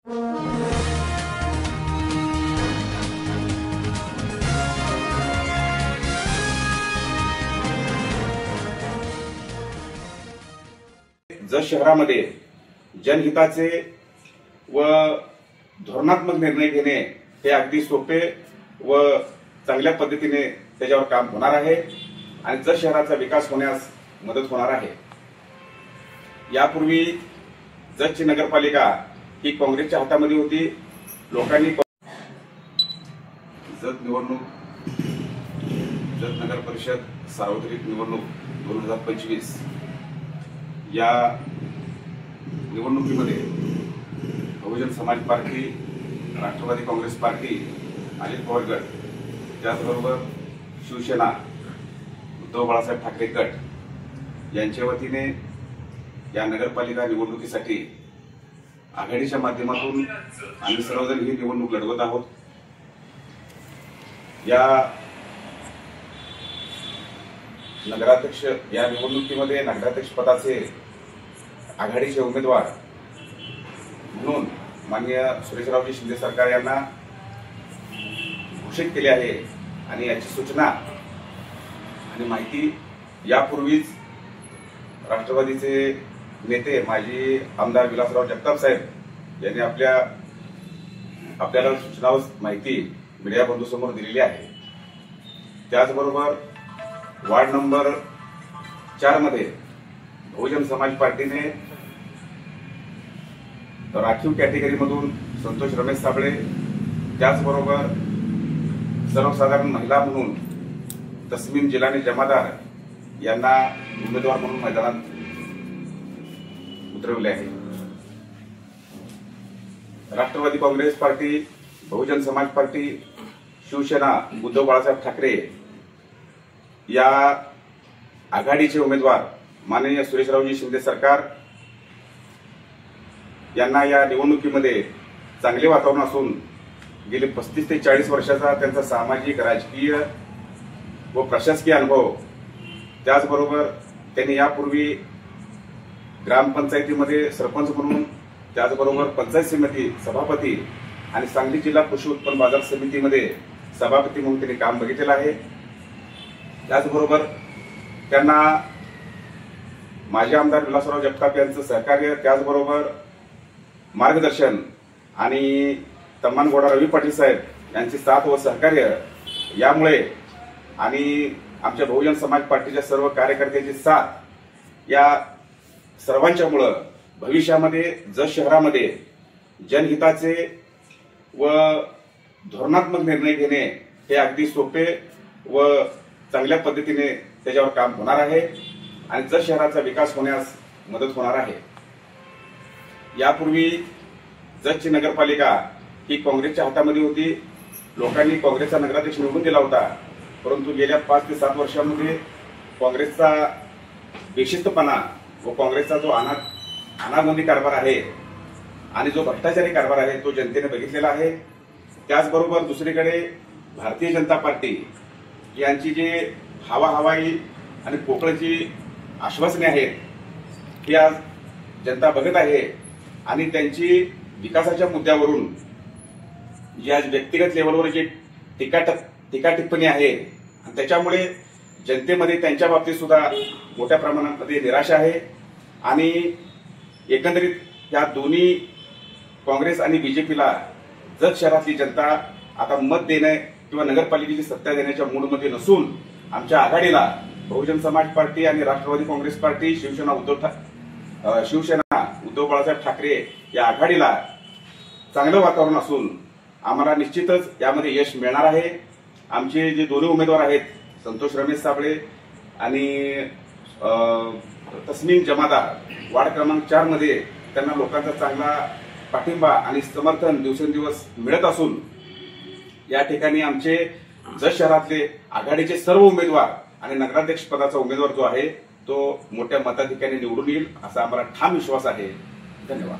जत शहरामध्ये जनहिताचे व धोरणात्मक निर्णय घेणे हे अगदी सोपे व चांगल्या पद्धतीने त्याच्यावर काम होणार आहे आणि जत शहराचा विकास होण्यास मदत होणार आहे। यापूर्वी जतची नगरपालिका ही काँग्रेसच्या हातामध्ये होती। लोकांनी जत निवडणूक, जत नगर परिषद सार्वत्रिक निवडणूक 2025 या निवडणुकीमध्ये बहुजन समाज पार्टी, राष्ट्रवादी काँग्रेस पार्टी, अजित पवार गट, त्याचबरोबर शिवसेना, उद्धव बाळासाहेब ठाकरे गट यांच्या वतीने या नगरपालिका निवडणुकीसाठी आघाडीच्या माध्यमातून आम्ही सर्वजण ही निवडणूक लढवत आहोत। या नगराध्यक्ष या निवडणुकीमध्ये नगराध्यक्ष पदाचे आघाडीचे उमेदवार म्हणून माननीय सुरेशरावजी शिंदे सरकार यांना घोषित केले आहे आणि याची सूचना आणि माहिती यापूर्वीच राष्ट्रवादीचे नेते माजी आमदार विलासराव जगताप साहेब यांनी आपल्याला सूचना व माहिती मीडिया बंधूंसमोर दिलेली आहे। त्याचबरोबर वार्ड नंबर 4 मध्ये बहुजन समाज पार्टीने राखीव कॅटेगरीमधून संतोष रमेश साबळे, त्याचबरोबर सर्वसाधारण महिला म्हणून तस्मीन जिलानी जमादार यांना उमेदवार म्हणून मैदानात उतरवले आहे। राष्ट्रवादी काँग्रेस पार्टी, बहुजन समाज पार्टी, शिवसेना, उद्धव बाळासाहेब ठाकरे या आघाडीचे उमेदवार माननीय सुरेशरावजी शिंदे सरकार यांना या निवडणुकीमध्ये चांगले वातावरण असून गेले 35 ते 40 वर्षाचा त्यांचा सामाजिक, राजकीय व प्रशासकीय अनुभव, त्याचबरोबर त्यांनी यापूर्वी ग्रामपंचायतीमध्ये सरपंच म्हणून, त्याचबरोबर पंचायत समिती सभापती आणि सांगली जिल्हा कृषी उत्पन्न बाजार समितीमध्ये सभापती म्हणून त्यांनी काम बघितलेलं आहे। त्याचबरोबर त्यांना माजी आमदार विलासराव जगताप यांचं सहकार्य, त्याचबरोबर मार्गदर्शन आणि तम्मानगौडा रवी पाटील साहेब यांचे साथ व सहकार्य यामुळे आणि आमच्या बहुजन समाज पार्टीच्या सर्व कार्यकर्त्यांची साथ या सर्वांच्यामुळे भविष्यामध्ये जत शहरामध्ये जनहिताचे व धोरणात्मक निर्णय घेणे हे अगदी सोपे व चांगल्या पद्धतीने त्याच्यावर काम होणार आहे आणि जत शहराचा विकास होण्यास मदत होणार आहे। यापूर्वी जतची नगरपालिका ही काँग्रेसच्या हातामध्ये होती। लोकांनी काँग्रेसचा नगराध्यक्ष निवडून दिला होता, परंतु गेल्या 5 ते 7 वर्षांमध्ये काँग्रेसचा बेशिस्तपणा व काँग्रेसचा जो अनागोंदी कारभार आहे आणि जो भ्रष्टाचारी कारभार आहे तो जनतेने बघितलेला आहे। त्याचबरोबर दुसरीकडे भारतीय जनता पार्टी यांची जी हवाई आणि पोकळची आश्वासने आहेत ही आज जनता बघत आहे आणि त्यांची विकासाच्या मुद्द्यावरून जी आज व्यक्तिगत लेवलवर जी टीका टिप्पणी आहे आणि त्याच्यामुळे जनतेमध्ये त्यांच्या बाबतीत सुद्धा मोठ्या प्रमाणामध्ये निराशा आहे आणि एकंदरीत या दोन्ही काँग्रेस आणि बीजेपीला जत शहरातली जनता आता मत देणे किंवा नगरपालिकेची सत्ता देण्याच्या मूडमध्ये नसून आमच्या आघाडीला बहुजन समाज पार्टी आणि राष्ट्रवादी काँग्रेस पार्टी, शिवसेना उद्धव बाळासाहेब ठाकरे या आघाडीला चांगलं वातावरण असून आम्हाला निश्चितच यामध्ये यश मिळणार आहे। आमचे जे दोन्ही उमेदवार आहेत संतोष रमेश साबळे आणि तस्मीन जमादार वार्ड क्रमांक 4 मध्ये त्यांना लोकांचा चांगला पाठिंबा आणि समर्थन दिवसेंदिवस मिळत असून या ठिकाणी आमचे जत शहरातले आघाडीचे सर्व उमेदवार आणि नगराध्यक्ष पदाचा उमेदवार जो आहे तो मोठ्या मताधिक्याने निवडून येईल असा आम्हाला ठाम विश्वास आहे। धन्यवाद।